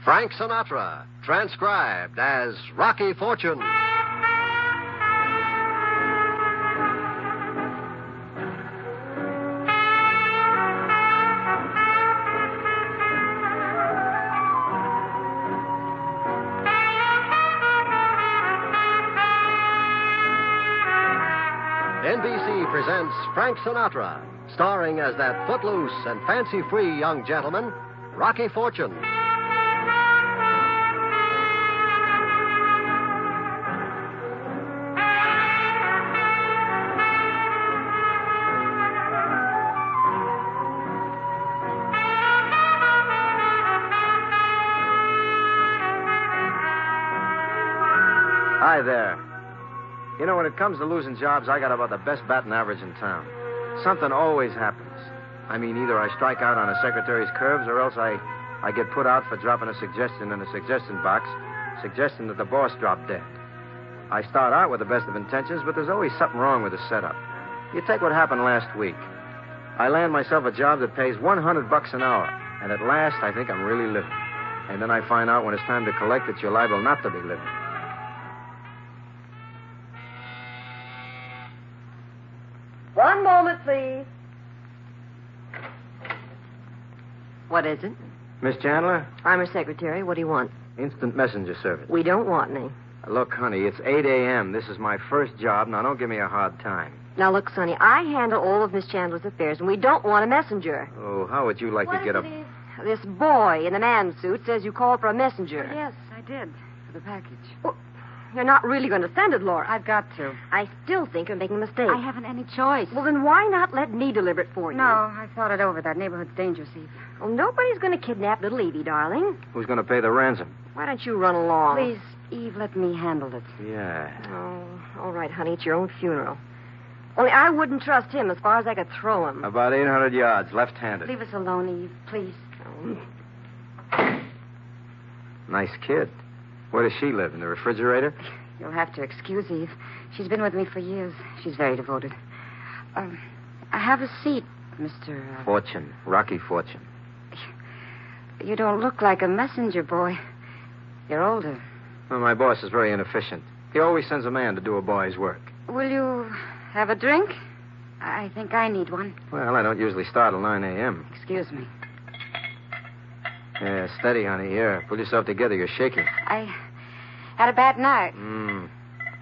Frank Sinatra, transcribed as Rocky Fortune. NBC presents Frank Sinatra, starring as that footloose and fancy-free young gentleman, Rocky Fortune. Hi there. You know, when it comes to losing jobs, I got about the best batting average in town. Something always happens. I mean, either I strike out on a secretary's curves or else I get put out for dropping a suggestion in a suggestion box, suggesting that the boss drop dead. I start out with the best of intentions, but there's always something wrong with the setup. You take what happened last week. I land myself a job that pays $100 an hour, and at last I think I'm really living. And then I find out when it's time to collect that you're liable not to be living. One moment, please. What is it? Miss Chandler? I'm her secretary. What do you want? Instant messenger service. We don't want any. Look, honey, it's 8 a.m. This is my first job. Now, don't give me a hard time. Now, look, Sonny, I handle all of Miss Chandler's affairs, and we don't want a messenger. Oh, how would you like to get up? This boy in the man suit says you called for a messenger. Oh, yes, I did. For the package. Well, you're not really going to send it, Laura. I've got to. I still think you're making a mistake. I haven't any choice. Well, then why not let me deliver it for you? No, I thought it over. That neighborhood's dangerous, Eve. Well, nobody's going to kidnap little Evie, darling. Who's going to pay the ransom? Why don't you run along? Please, Eve, let me handle it. Yeah. Oh, all right, honey. It's your own funeral. Only I wouldn't trust him as far as I could throw him. About 800 yards, left-handed. Leave us alone, Eve, please. Nice kid. Where does she live? In the refrigerator? You'll have to excuse Eve. She's been with me for years. She's very devoted. Have a seat, Mr. Fortune. Rocky Fortune. You don't look like a messenger boy. You're older. Well, my boss is very inefficient. He always sends a man to do a boy's work. Will you have a drink? I think I need one. Well, I don't usually start till 9 a.m. Excuse me. Yeah, steady, honey. Here, pull yourself together. You're shaking. I had a bad night.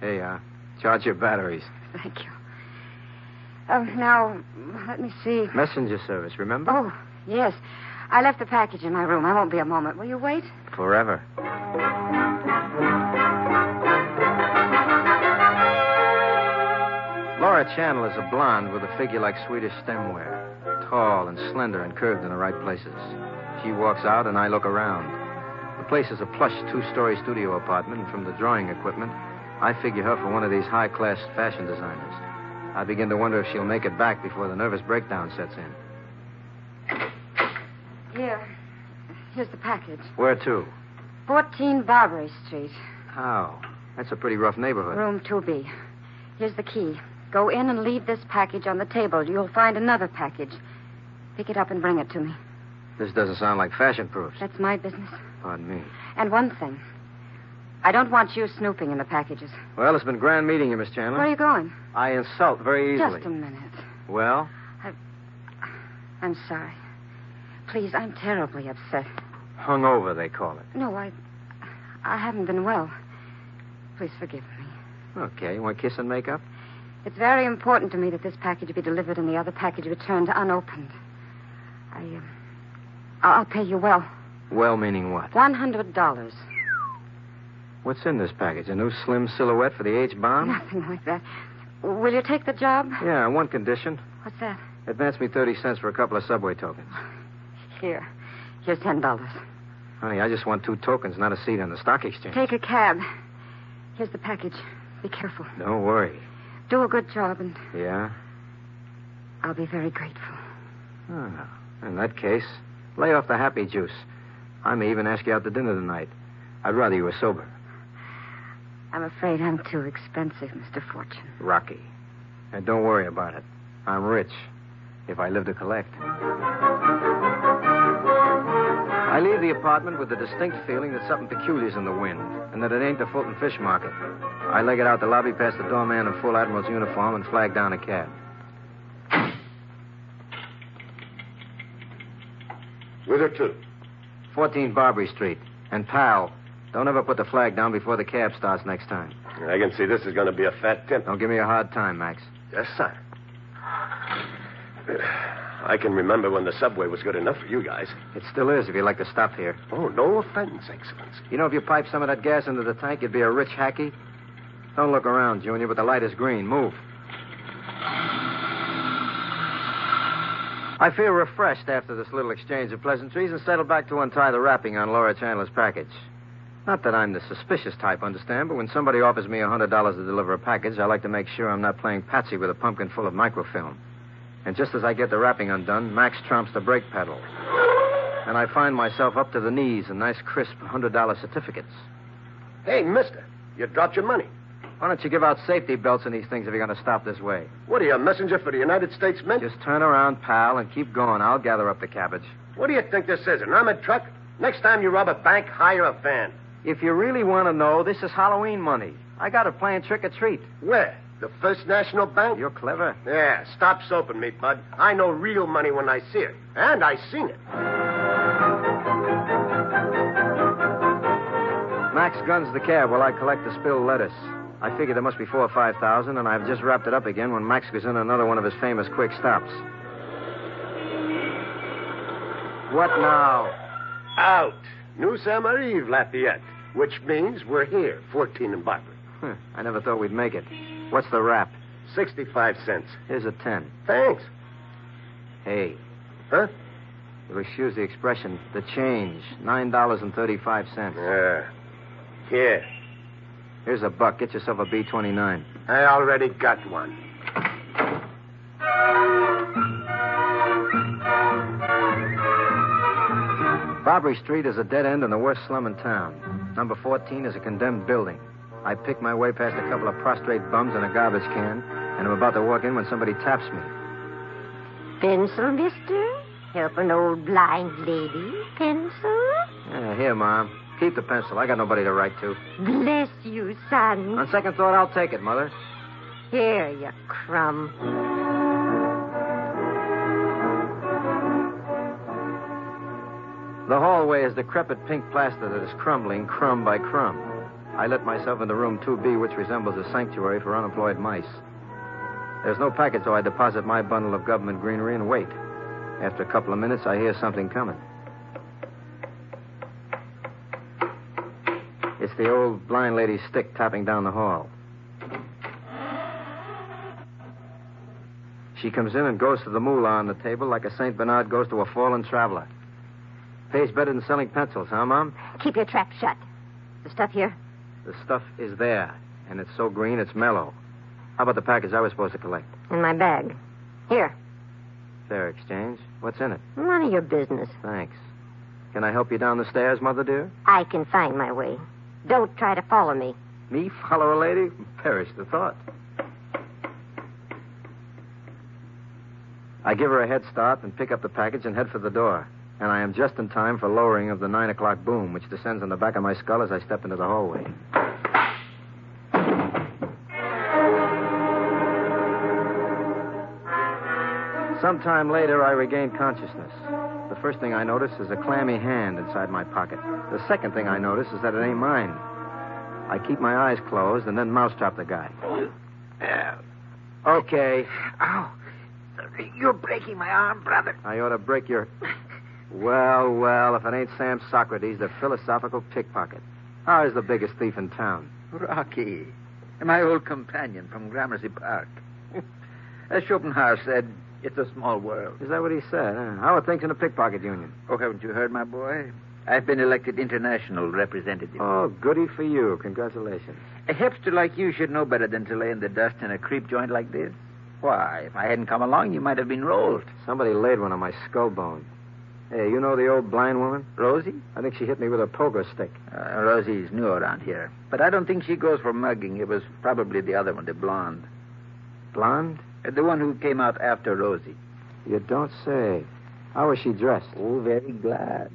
Here you are. Charge your batteries. Thank you. Now, let me see. Messenger service, remember? Oh, yes. I left the package in my room. I won't be a moment. Will you wait? Forever. Laura Chandler is a blonde with a figure like Swedish stemware. Tall and slender and curved in the right places. She walks out and I look around. The place is a plush two-story studio apartment, and from the drawing equipment, I figure her for one of these high-class fashion designers. I begin to wonder if she'll make it back before the nervous breakdown sets in. Here's the package. Where to? 14 Barbary Street. Oh, that's a pretty rough neighborhood. Room 2B. Here's the key. Go in and leave this package on the table. You'll find another package. Pick it up and bring it to me. This doesn't sound like fashion proofs. That's my business. Pardon me. And one thing. I don't want you snooping in the packages. Well, it's been grand meeting you, Miss Chandler. Where are you going? I insult very easily. Just a minute. Well? I'm sorry. Please, I'm terribly upset. Hungover, they call it. No, I haven't been well. Please forgive me. Okay, you want kiss and make up? It's very important to me that this package be delivered and the other package returned unopened. I'll pay you well. Well meaning what? $100. What's in this package? A new slim silhouette for the H-bomb? Nothing like that. Will you take the job? Yeah, on one condition. What's that? Advance me 30 cents for a couple of subway tokens. Here's $10. Honey, I just want 2 tokens, not a seat on the stock exchange. Take a cab. Here's the package. Be careful. Don't worry. Do a good job, and Yeah? I'll be very grateful. Oh, in that case, lay off the happy juice. I may even ask you out to dinner tonight. I'd rather you were sober. I'm afraid I'm too expensive, Mr. Fortune. Rocky. And don't worry about it. I'm rich. If I live to collect. I leave the apartment with the distinct feeling that something peculiar's in the wind, and that it ain't the Fulton Fish Market. I leg it out the lobby past the doorman in full admiral's uniform and flag down a cab. Whither to? 14 Barbary Street. And pal, don't ever put the flag down before the cab starts next time. I can see this is going to be a fat tip. Don't give me a hard time, Max. Yes, sir. I can remember when the subway was good enough for you guys. It still is if you like to stop here. Oh, no offense, Excellency. You know, if you pipe some of that gas into the tank, you'd be a rich hacky. Don't look around, Junior, but the light is green. Move. I feel refreshed after this little exchange of pleasantries and settle back to untie the wrapping on Laura Chandler's package. Not that I'm the suspicious type, understand, but when somebody offers me $100 to deliver a package, I like to make sure I'm not playing patsy with a pumpkin full of microfilm. And just as I get the wrapping undone, Max trumps the brake pedal. And I find myself up to the knees in nice, crisp $100 certificates. Hey, mister, you dropped your money. Why don't you give out safety belts in these things if you're going to stop this way? What are you, a messenger for the United States Mint? Just turn around, pal, and keep going. I'll gather up the cabbage. What do you think this is, an armored truck? Next time you rob a bank, hire a van. If you really want to know, this is Halloween money. I got it playing trick-or-treat. Where? The First National Bank? You're clever. Yeah, stop soaping me, bud. I know real money when I see it. And I seen it. Max guns the cab while I collect the spilled lettuce. I figure there must be 4,000 or 5,000, and I've just wrapped it up again when Max goes in another one of his famous quick stops. What now? Out. New Summer Eve, Lafayette. Which means we're here, 14 and Barbary. I never thought we'd make it. What's the wrap? 65 cents. Here's a 10. Thanks. Hey. Huh? You'll excuse the expression. The change. $9.35. Yeah. Here. Here's a buck. Get yourself a B-29. I already got one. Barbary Street is a dead end in the worst slum in town. Number 14 is a condemned building. I pick my way past a couple of prostrate bums and a garbage can, and I'm about to walk in when somebody taps me. Pencil, mister? Help an old blind lady? Pencil? Yeah, here, Mom. Keep the pencil. I got nobody to write to. Bless you, son. On second thought, I'll take it, Mother. Here, you crumb. The hallway is decrepit pink plaster that is crumbling crumb by crumb. I let myself into room 2B, which resembles a sanctuary for unemployed mice. There's no package, so I deposit my bundle of government greenery and wait. After a couple of minutes, I hear something coming. It's the old blind lady's stick tapping down the hall. She comes in and goes to the moolah on the table like a St. Bernard goes to a fallen traveler. Pays better than selling pencils, huh, Mom? Keep your trap shut. The stuff here? The stuff is there, and it's so green it's mellow. How about the package I was supposed to collect? In my bag. Here. Fair exchange. What's in it? None of your business. Thanks. Can I help you down the stairs, Mother dear? I can find my way. Don't try to follow me. Me follow a lady? Perish the thought. I give her a head start and pick up the package and head for the door. And I am just in time for lowering of the 9 o'clock boom, which descends on the back of my skull as I step into the hallway. Sometime later, I regain consciousness. The first thing I notice is a clammy hand inside my pocket. The second thing I notice is that it ain't mine. I keep my eyes closed and then mousetrap the guy. Okay. Ow. You're breaking my arm, brother. I ought to break your... Well, if it ain't Sam Socrates, the philosophical pickpocket. How is the biggest thief in town? Rocky. My old companion from Gramercy Park. As Schopenhauer said, it's a small world. Is that what he said? Huh? How are things in the pickpocket union? Oh, haven't you heard, my boy? I've been elected international representative. Oh, goody for you. Congratulations. A hipster like you should know better than to lay in the dust in a creep joint like this. Why, if I hadn't come along, you might have been rolled. Somebody laid one on my skull bone. Hey, you know the old blind woman? Rosie? I think she hit me with a pogo stick. Rosie's new around here. But I don't think she goes for mugging. It was probably the other one, the blonde. Blonde? The one who came out after Rosie. You don't say. How was she dressed? Oh, very glad.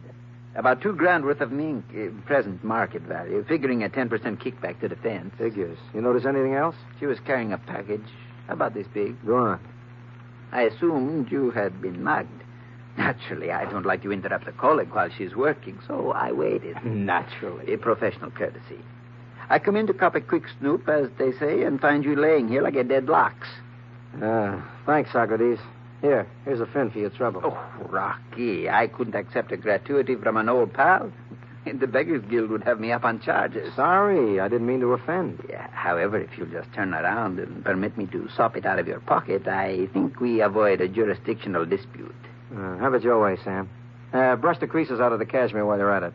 About $2,000 worth of mink, present market value, figuring a 10% kickback to the fence. Figures. You notice anything else? She was carrying a package about this big. Go on. I assumed you had been mugged. Naturally, I don't like to interrupt a colleague while she's working, so I waited. Naturally. A professional courtesy. I come in to cop a quick snoop, as they say, and find you laying here like a dead lox. Thanks, Socrates. Here's a fin for your trouble. Oh, Rocky, I couldn't accept a gratuity from an old pal. The Beggars Guild would have me up on charges. Sorry, I didn't mean to offend. Yeah, however, if you'll just turn around and permit me to sop it out of your pocket, I think we avoid a jurisdictional dispute. Have it your way, Sam. Brush the creases out of the cashmere while you're at it.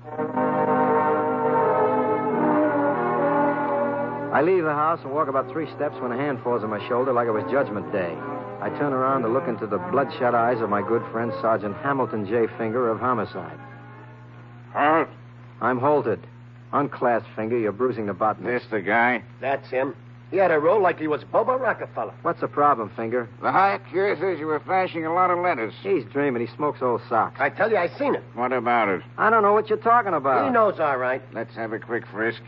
I leave the house and walk about 3 steps when a hand falls on my shoulder like it was Judgment Day. I turn around to look into the bloodshot eyes of my good friend, Sergeant Hamilton J. Finger of Homicide. Halt. I'm halted. Unclasped, Finger. You're bruising the button. This the guy? That's him. He had a roll like he was Bubba Rockefeller. What's the problem, Finger? The high cure says you were flashing a lot of letters. He's dreaming. He smokes old socks. I tell you, I seen it. What about it? I don't know what you're talking about. He knows all right. Let's have a quick frisk.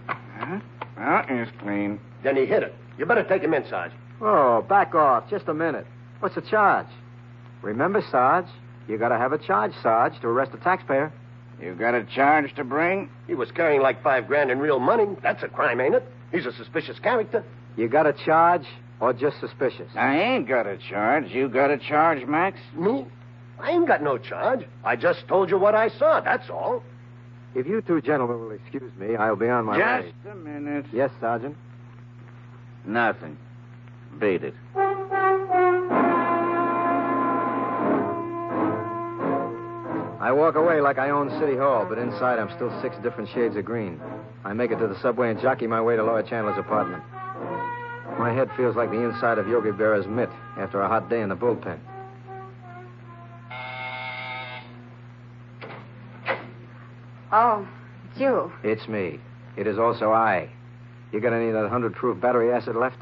Huh? Well, it's clean. Then he hit it. You better take him in, Sarge. Oh, back off. Just a minute. What's the charge? Remember, Sarge, you got to have a charge, Sarge, to arrest a taxpayer. You got a charge to bring? He was carrying like $5,000 in real money. That's a crime, ain't it? He's a suspicious character. You got a charge or just suspicious? I ain't got a charge. You got a charge, Max? Me? I ain't got no charge. I just told you what I saw, that's all. If you two gentlemen will excuse me, I'll be on my way. Just a minute. Yes, Sergeant. Nothing. Beat it. I walk away like I own City Hall, but inside I'm still 6 different shades of green. I make it to the subway and jockey my way to Lawyer Chandler's apartment. My head feels like the inside of Yogi Berra's mitt after a hot day in the bullpen. Oh, it's you. It's me. It is also I. You got any of that 100-proof battery acid left?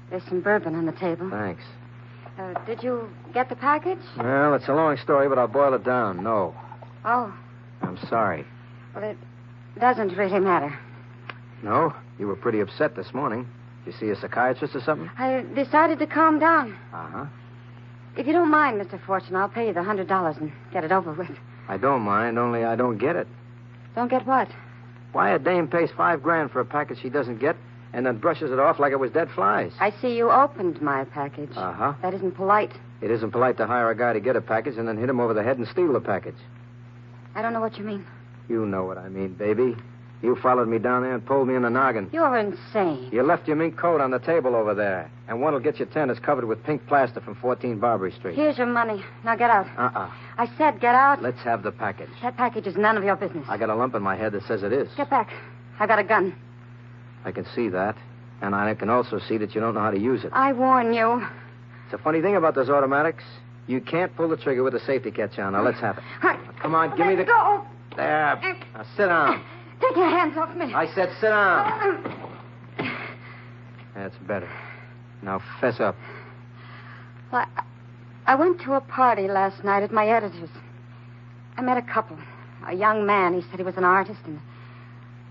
There's some bourbon on the table. Thanks. Did you get the package? Well, it's a long story, but I'll boil it down. No. Oh, I'm sorry. well, it doesn't really matter. No? You were pretty upset this morning. Did you see a psychiatrist or something? I decided to calm down. Uh-huh. If you don't mind, Mr. Fortune, I'll pay you the $100 and get it over with. I don't mind, only I don't get it. Don't get what? Why a dame pays $5,000 for a package she doesn't get and then brushes it off like it was dead flies? I see you opened my package. Uh-huh. That isn't polite. It isn't polite to hire a guy to get a package and then hit him over the head and steal the package. I don't know what you mean. You know what I mean, baby. You followed me down there and pulled me in the noggin. You're insane. You left your mink coat on the table over there, and one'll get you 10 is covered with pink plaster from 14 Barbary Street. Here's your money. Now get out. Uh-uh. I said get out. Let's have the package. That package is none of your business. I got a lump in my head that says it is. Get back. I got a gun. I can see that, and I can also see that you don't know how to use it. I warn you. It's a funny thing about those automatics. You can't pull the trigger with the safety catch on. Now, let's have it. Come on, give me the... Go. There. Now, sit down. Take your hands off me. I said sit down. That's better. Now, fess up. Well, I went to a party last night at my editor's. I met a couple. A young man, he said he was an artist, and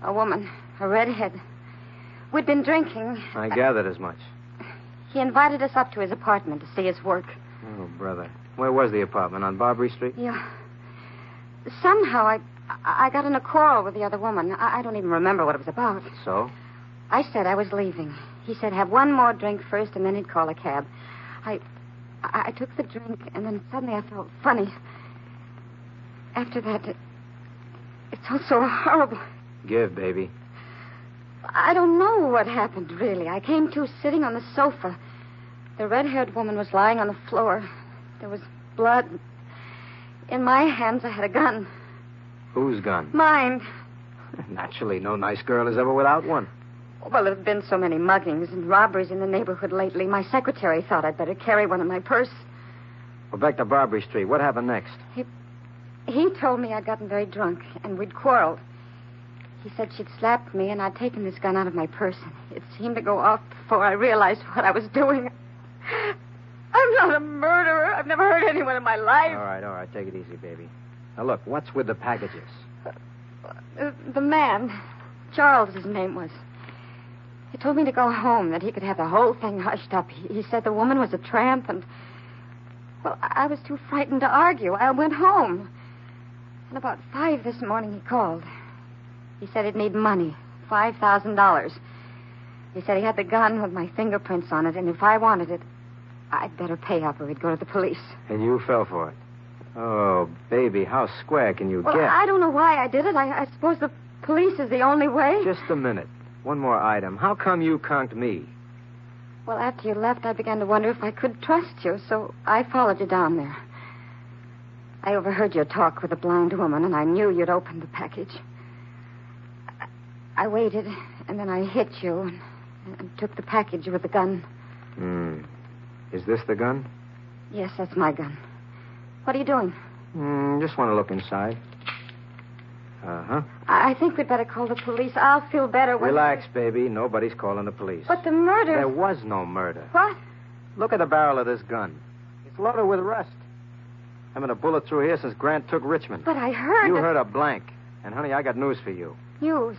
a woman, a redhead. We'd been drinking. I gathered as much. He invited us up to his apartment to see his work. Oh, brother. Where was the apartment? On Barbary Street? Yeah. Somehow I got in a quarrel with the other woman. I don't even remember what it was about. So? I said I was leaving. He said have one more drink first, and then he'd call a cab. I took the drink, and then suddenly I felt funny. After that, it felt so horrible. Give, baby. I don't know what happened, really. I came to sitting on the sofa. The red-haired woman was lying on the floor. There was blood. In my hands, I had a gun. Whose gun? Mine. Naturally, no nice girl is ever without one. Well, there have been so many muggings and robberies in the neighborhood lately. My secretary thought I'd better carry one in my purse. Well, back to Barbary Street. What happened next? He told me I'd gotten very drunk, and we'd quarreled. He said she'd slapped me, and I'd taken this gun out of my purse. It seemed to go off before I realized what I was doing. I'm not a murderer. I've never hurt anyone in my life. All right. Take it easy, baby. Now, look, what's with the packages? The man, Charles, his name was. He told me to go home, that he could have the whole thing hushed up. He said the woman was a tramp, and... Well, I was too frightened to argue. I went home. And about 5 this morning, he called. He said he'd need money, $5,000. He said he had the gun with my fingerprints on it, and if I wanted it, I'd better pay up or he'd go to the police. And you fell for it. Oh, baby, how square can you Well, get? I don't know why I did it. I suppose the police is the only way. Just a minute. One more item. How come you conked me? Well, after you left, I began to wonder if I could trust you, so I followed you down there. I overheard your talk with the blind woman, and I knew you'd opened the package. I waited, and then I hit you and took the package with the gun. Is this the gun? Yes, that's my gun. What are you doing? Just want to look inside. Uh-huh. I think we'd better call the police. I'll feel better when... Relax, baby. Nobody's calling the police. But the murder... There was no murder. What? Look at the barrel of this gun. It's loaded with rust. Haven't a bullet through here since Grant took Richmond. But I heard... You heard a blank. And, honey, I got news for you. News?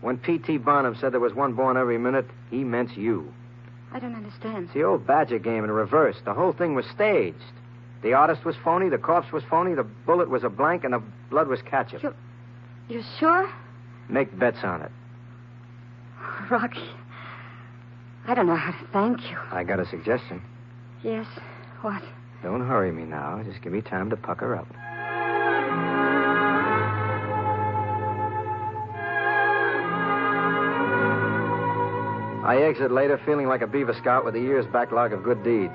When P.T. Barnum said there was one born every minute, he meant you. I don't understand. It's the old Badger game in reverse. The whole thing was staged. The artist was phony, the corpse was phony, the bullet was a blank, and the blood was ketchup. You're sure? Make bets on it. Rocky, I don't know how to thank you. I got a suggestion. Yes? What? Don't hurry me now. Just give me time to pucker up. I exit later feeling like a Beaver Scout with a year's backlog of good deeds.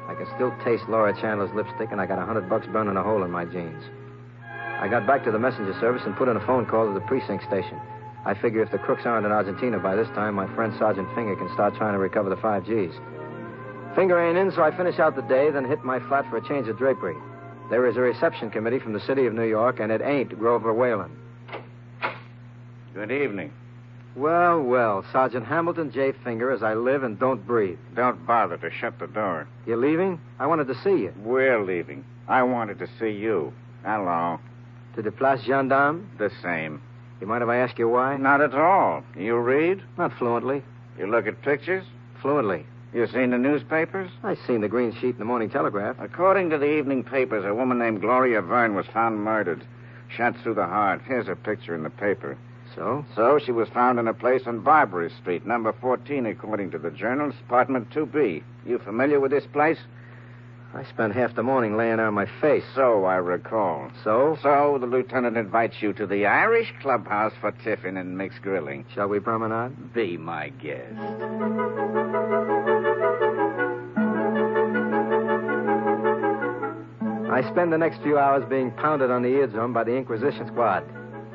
I can still taste Laura Chandler's lipstick, and I got $100 burning a hole in my jeans. I got back to the messenger service and put in a phone call to the precinct station. I figure if the crooks aren't in Argentina by this time, my friend Sergeant Finger can start trying to recover the 5 Gs. Finger ain't in, so I finish out the day, then hit my flat for a change of drapery. There is a reception committee from the city of New York, and it ain't Grover Whalen. Good evening. Well, well, Sergeant Hamilton J. Finger, as I live and don't breathe. Don't bother to shut the door. You leaving? I wanted to see you. We're leaving. I wanted to see you. Hello. To the Place Gendarme? The same. You mind if I ask you why? Not at all. You read? Not fluently. You look at pictures? Fluently. You seen the newspapers? I seen the green sheet in the Morning Telegraph. According to the evening papers, a woman named Gloria Verne was found murdered. Shot through the heart. Here's her picture in the paper. So? So she was found in a place on Barbary Street, number 14, according to the journals, apartment 2B. You familiar with this place? I spent half the morning laying on my face. So I recall. So? So the lieutenant invites you to the Irish clubhouse for tiffin and mixed grilling. Shall we promenade? Be my guest. I spend the next few hours being pounded on the eardrum by the Inquisition squad.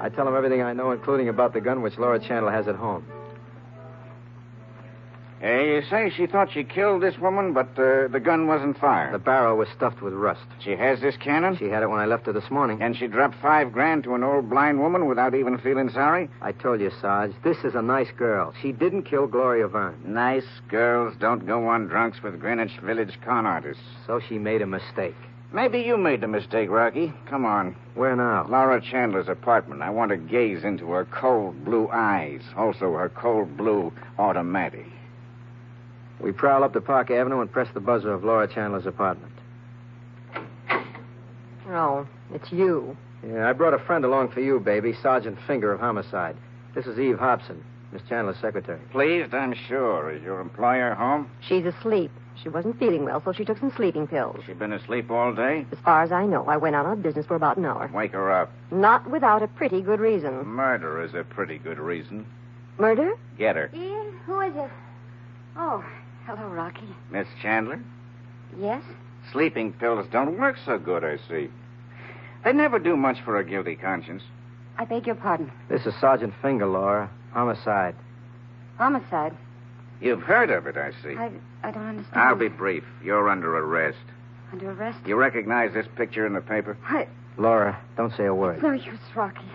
I tell them everything I know, including about the gun which Laura Chandler has at home. You say she thought she killed this woman, but the gun wasn't fired. The barrel was stuffed with rust. She has this cannon? She had it when I left her this morning. And she dropped $5,000 to an old blind woman without even feeling sorry? I told you, Sarge, this is a nice girl. She didn't kill Gloria Verne. Nice girls don't go on drunks with Greenwich Village con artists. So she made a mistake. Maybe you made the mistake, Rocky. Come on. Where now? Laura Chandler's apartment. I want to gaze into her cold blue eyes. Also her cold blue automatic. We prowl up to Park Avenue and press the buzzer of Laura Chandler's apartment. Oh, it's you. Yeah, I brought a friend along for you, baby. Sergeant Finger of Homicide. This is Eve Hobson, Miss Chandler's secretary. Pleased, I'm sure. Is your employer home? She's asleep. She wasn't feeling well, so she took some sleeping pills. She been asleep all day? As far as I know, I went out on business for about an hour. Wake her up. Not without a pretty good reason. Murder is a pretty good reason. Murder? Get her. Ian, who is it? Oh, hello, Rocky. Miss Chandler? Yes? Sleeping pills don't work so good, I see. They never do much for a guilty conscience. I beg your pardon. This is Sergeant Finger, Laura. Homicide. Homicide? You've heard of it, I see. I don't understand. I'll be brief. You're under arrest. Under arrest? You recognize this picture in the paper? Laura, don't say a word. No use, Rocky.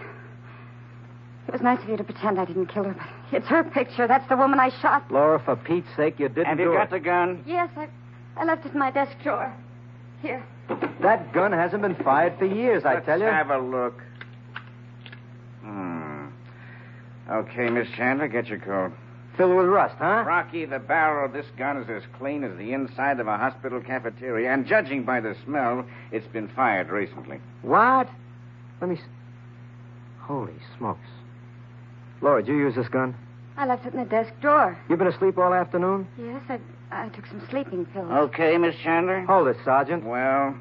It was nice of you to pretend I didn't kill her, but it's her picture. That's the woman I shot. Laura, for Pete's sake, you didn't And do you it. got the gun? Yes, I left it in my desk drawer. Here. That gun hasn't been fired for years, I tell you. Let's have a look. Okay, Miss Chandler, get your coat. Filled with rust, huh? Rocky, the barrel of this gun is as clean as the inside of a hospital cafeteria, and judging by the smell, it's been fired recently. What? Let me see. Holy smokes. Laura, did you use this gun? I left it in the desk drawer. You been asleep all afternoon? Yes, I took some sleeping pills. Okay, Miss Chandler? Hold it, Sergeant. Well,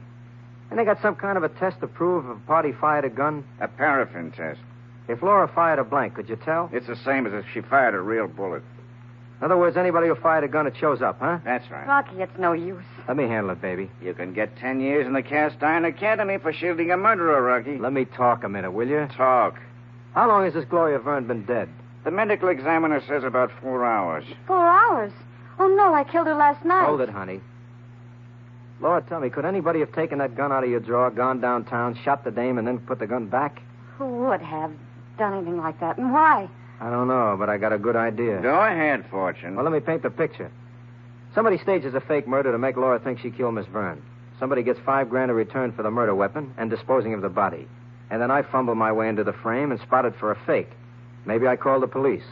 And they got some kind of a test to prove if a party fired a gun? a paraffin test. If Laura fired a blank, could you tell? It's the same as if she fired a real bullet. In other words, anybody who fired a gun, it shows up, huh? That's right. Rocky, it's no use. Let me handle it, baby. You can get 10 years in the Cast Iron Academy for shielding a murderer, Rocky. Let me talk a minute, will you? Talk. How long has this Gloria Verne been dead? The medical examiner says about 4 hours. 4 hours? Oh, no, I killed her last night. Hold it, honey. Laura, tell me, could anybody have taken that gun out of your drawer, gone downtown, shot the dame, and then put the gun back? Who would have done anything like that, and why? I don't know, but I got a good idea. Go ahead, Fortune. Well, let me paint the picture. Somebody stages a fake murder to make Laura think she killed Miss Verne. Somebody gets $5,000 in return for the murder weapon and disposing of the body. And then I fumble my way into the frame and spot it for a fake. Maybe I call the police.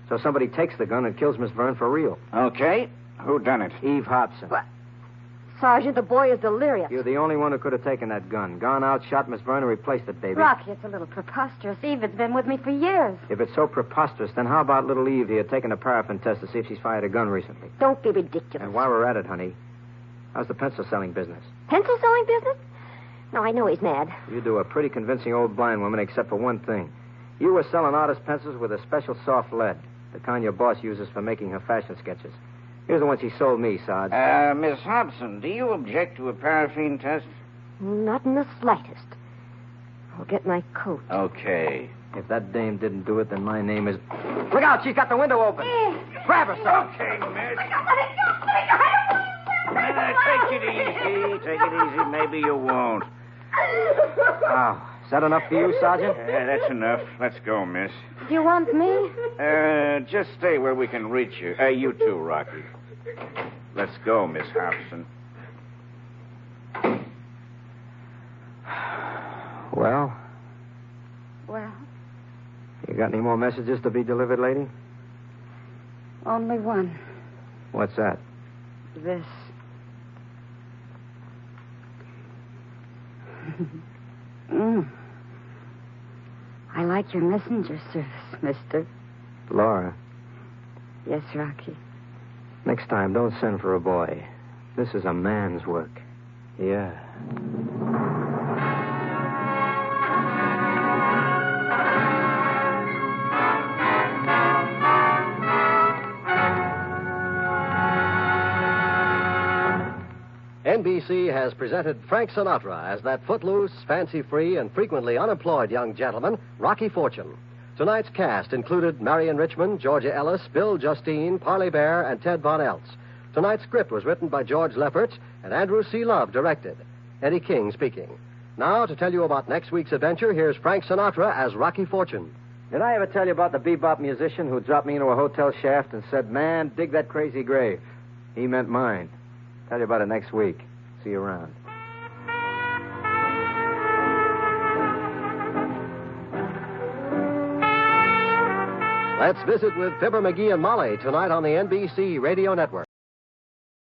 So somebody takes the gun and kills Miss Verne for real. Okay. Who done it? Eve Hobson. What? Sergeant, the boy is delirious. You're the only one who could have taken that gun. Gone out, shot Miss Verne, and replaced it, baby. Rocky, it's a little preposterous. Eve has been with me for years. If it's so preposterous, then how about little Eve here taking a paraffin test to see if she's fired a gun recently? Don't be ridiculous. And while we're at it, honey, how's the pencil selling business? Pencil selling business? No, I know he's mad. You do a pretty convincing old blind woman, except for one thing. You were selling artist pencils with a special soft lead, the kind your boss uses for making her fashion sketches. Here's the ones he sold me, Sarge. Miss Hobson, do you object to a paraffin test? Not in the slightest. I'll get my coat. Okay. If that dame didn't do it, then my name is... Look out, she's got the window open. Grab her, Sarge. Okay, miss. Take it easy. Take it easy. Maybe you won't. Oh, is that enough for you, Sergeant? Yeah, that's enough. Let's go, miss. Do you want me? Just stay where we can reach you. You too, Rocky. Let's go, Miss Hobson. Well, Well, you got any more messages to be delivered, lady? only one. What's that? This. I like your messenger service, mister. Laura, Yes, Rocky. next time, don't send for a boy. This is a man's work. Yeah. NBC has presented Frank Sinatra as that footloose, fancy-free, and frequently unemployed young gentleman, Rocky Fortune. Tonight's cast included Marion Richmond, Georgia Ellis, Bill Justine, Parley Bear, and Ted Von Eltz. Tonight's script was written by George Lefferts, and Andrew C. Love directed. Eddie King speaking. Now, to tell you about next week's adventure, here's Frank Sinatra as Rocky Fortune. Did I ever tell you about the bebop musician who dropped me into a hotel shaft and said, "Man, dig that crazy grave"? He meant mine. Tell you about it next week. See you around. Let's visit with Fibber McGee and Molly tonight on the NBC Radio Network.